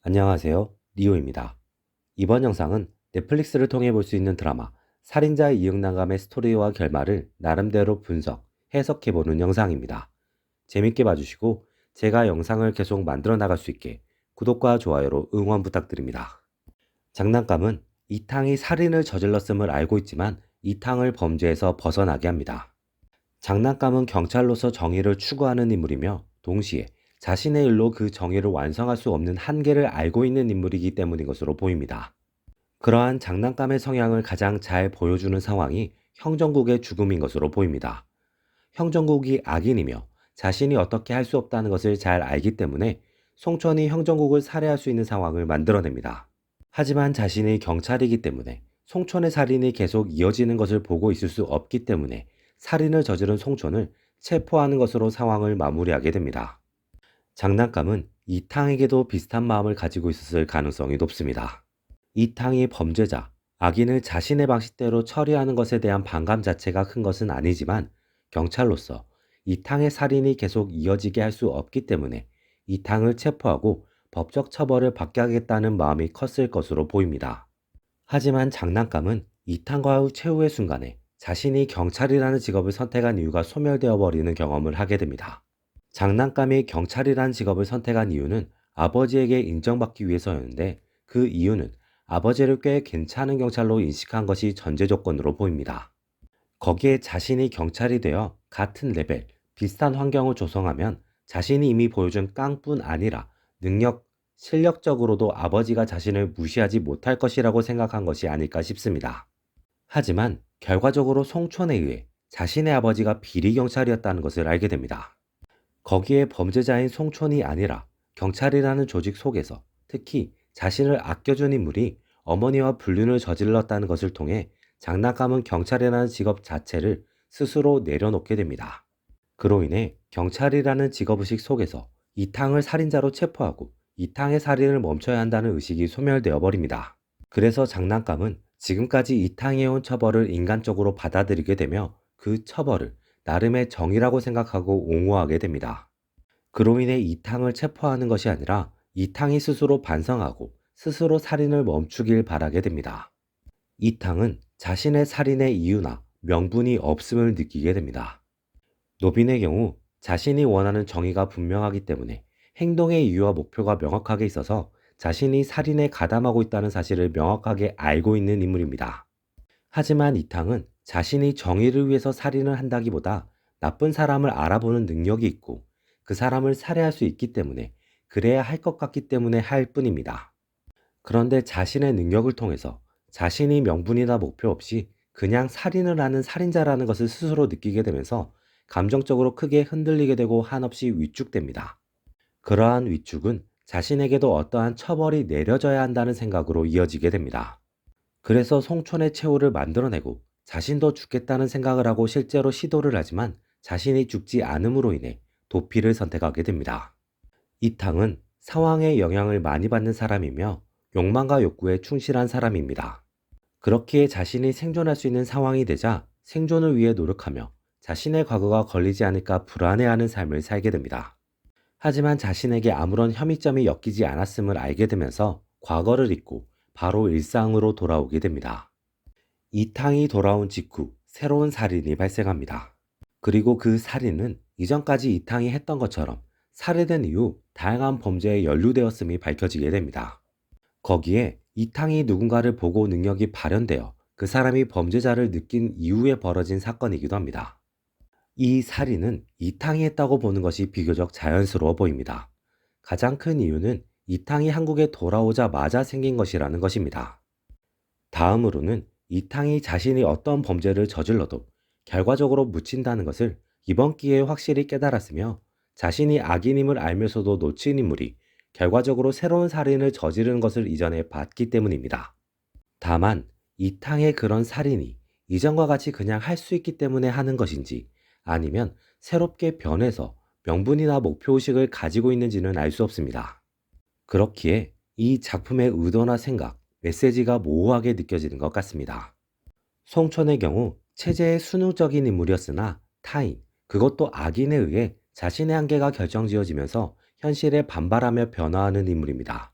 안녕하세요. 리오입니다. 이번 영상은 넷플릭스를 통해 볼 수 있는 드라마 살인자 이응난감의 스토리와 결말을 나름대로 분석, 해석해보는 영상입니다. 재밌게 봐주시고 제가 영상을 계속 만들어 나갈 수 있게 구독과 좋아요로 응원 부탁드립니다. 장난감은 이탕이 살인을 저질렀음을 알고 있지만 이탕을 범죄에서 벗어나게 합니다. 장난감은 경찰로서 정의를 추구하는 인물이며 동시에 자신의 일로 그 정의를 완성할 수 없는 한계를 알고 있는 인물이기 때문인 것으로 보입니다. 그러한 장난감의 성향을 가장 잘 보여주는 상황이 형정국의 죽음인 것으로 보입니다. 형정국이 악인이며 자신이 어떻게 할 수 없다는 것을 잘 알기 때문에 송천이 형정국을 살해할 수 있는 상황을 만들어냅니다. 하지만 자신이 경찰이기 때문에 송천의 살인이 계속 이어지는 것을 보고 있을 수 없기 때문에 살인을 저지른 송천을 체포하는 것으로 상황을 마무리하게 됩니다. 장난감은 이탕에게도 비슷한 마음을 가지고 있었을 가능성이 높습니다. 이탕이 범죄자, 악인을 자신의 방식대로 처리하는 것에 대한 반감 자체가 큰 것은 아니지만 경찰로서 이탕의 살인이 계속 이어지게 할 수 없기 때문에 이탕을 체포하고 법적 처벌을 받게 하겠다는 마음이 컸을 것으로 보입니다. 하지만 장난감은 이탕과의 최후의 순간에 자신이 경찰이라는 직업을 선택한 이유가 소멸되어 버리는 경험을 하게 됩니다. 장난감이 경찰이라는 직업을 선택한 이유는 아버지에게 인정받기 위해서였는데 그 이유는 아버지를 꽤 괜찮은 경찰로 인식한 것이 전제 조건으로 보입니다. 거기에 자신이 경찰이 되어 같은 레벨, 비슷한 환경을 조성하면 자신이 이미 보여준 깡뿐 아니라 능력, 실력적으로도 아버지가 자신을 무시하지 못할 것이라고 생각한 것이 아닐까 싶습니다. 하지만 결과적으로 송촌에 의해 자신의 아버지가 비리경찰이었다는 것을 알게 됩니다. 거기에 범죄자인 송촌이 아니라 경찰이라는 조직 속에서 특히 자신을 아껴준 인물이 어머니와 불륜을 저질렀다는 것을 통해 장난감은 경찰이라는 직업 자체를 스스로 내려놓게 됩니다. 그로 인해 경찰이라는 직업의식 속에서 이탕을 살인자로 체포하고 이탕의 살인을 멈춰야 한다는 의식이 소멸되어 버립니다. 그래서 장난감은 지금까지 이탕이 해온 처벌을 인간적으로 받아들이게 되며 그 처벌을 나름의 정의라고 생각하고 옹호하게 됩니다. 그로 인해 이탕을 체포하는 것이 아니라 이탕이 스스로 반성하고 스스로 살인을 멈추길 바라게 됩니다. 이탕은 자신의 살인의 이유나 명분이 없음을 느끼게 됩니다. 노빈의 경우 자신이 원하는 정의가 분명하기 때문에 행동의 이유와 목표가 명확하게 있어서 자신이 살인에 가담하고 있다는 사실을 명확하게 알고 있는 인물입니다. 하지만 이탕은 자신이 정의를 위해서 살인을 한다기보다 나쁜 사람을 알아보는 능력이 있고 그 사람을 살해할 수 있기 때문에 그래야 할 것 같기 때문에 할 뿐입니다. 그런데 자신의 능력을 통해서 자신이 명분이나 목표 없이 그냥 살인을 하는 살인자라는 것을 스스로 느끼게 되면서 감정적으로 크게 흔들리게 되고 한없이 위축됩니다. 그러한 위축은 자신에게도 어떠한 처벌이 내려져야 한다는 생각으로 이어지게 됩니다. 그래서 송촌의 최후를 만들어내고 자신도 죽겠다는 생각을 하고 실제로 시도를 하지만 자신이 죽지 않음으로 인해 도피를 선택하게 됩니다. 이탕은 상황의 영향을 많이 받는 사람이며 욕망과 욕구에 충실한 사람입니다. 그렇기에 자신이 생존할 수 있는 상황이 되자 생존을 위해 노력하며 자신의 과거가 걸리지 않을까 불안해하는 삶을 살게 됩니다. 하지만 자신에게 아무런 혐의점이 엮이지 않았음을 알게 되면서 과거를 잊고 바로 일상으로 돌아오게 됩니다. 이탕이 돌아온 직후 새로운 살인이 발생합니다. 그리고 그 살인은 이전까지 이탕이 했던 것처럼 살해된 이후 다양한 범죄에 연루되었음이 밝혀지게 됩니다. 거기에 이탕이 누군가를 보고 능력이 발현되어 그 사람이 범죄자를 느낀 이후에 벌어진 사건이기도 합니다. 이 살인은 이탕이 했다고 보는 것이 비교적 자연스러워 보입니다. 가장 큰 이유는 이탕이 한국에 돌아오자마자 생긴 것이라는 것입니다. 다음으로는 이탕이 자신이 어떤 범죄를 저질러도 결과적으로 묻힌다는 것을 이번 기회에 확실히 깨달았으며 자신이 악인임을 알면서도 놓친 인물이 결과적으로 새로운 살인을 저지르는 것을 이전에 봤기 때문입니다. 다만 이탕의 그런 살인이 이전과 같이 그냥 할 수 있기 때문에 하는 것인지 아니면 새롭게 변해서 명분이나 목표의식을 가지고 있는지는 알 수 없습니다. 그렇기에 이 작품의 의도나 생각, 메시지가 모호하게 느껴지는 것 같습니다. 송천의 경우 체제의 순응적인 인물이었으나 타인, 그것도 악인에 의해 자신의 한계가 결정지어지면서 현실에 반발하며 변화하는 인물입니다.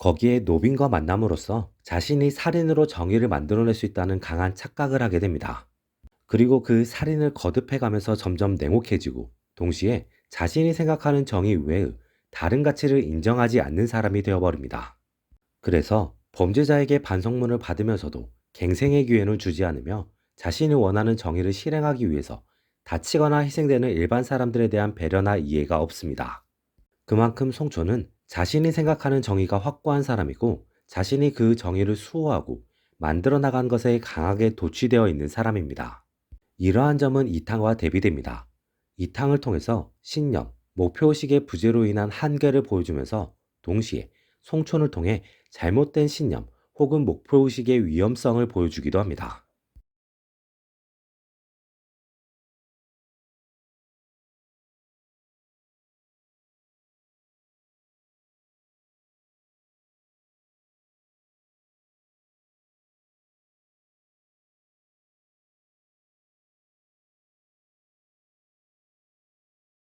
거기에 노빈과 만남으로써 자신이 살인으로 정의를 만들어낼 수 있다는 강한 착각을 하게 됩니다. 그리고 그 살인을 거듭해가면서 점점 냉혹해지고 동시에 자신이 생각하는 정의 외의 다른 가치를 인정하지 않는 사람이 되어버립니다. 그래서 범죄자에게 반성문을 받으면서도 갱생의 기회는 주지 않으며 자신이 원하는 정의를 실행하기 위해서 다치거나 희생되는 일반 사람들에 대한 배려나 이해가 없습니다. 그만큼 송초는 자신이 생각하는 정의가 확고한 사람이고 자신이 그 정의를 수호하고 만들어 나간 것에 강하게 도취되어 있는 사람입니다. 이러한 점은 이탕과 대비됩니다. 이탕을 통해서 신념, 목표의식의 부재로 인한 한계를 보여주면서 동시에 송촌을 통해 잘못된 신념 혹은 목표의식의 위험성을 보여주기도 합니다.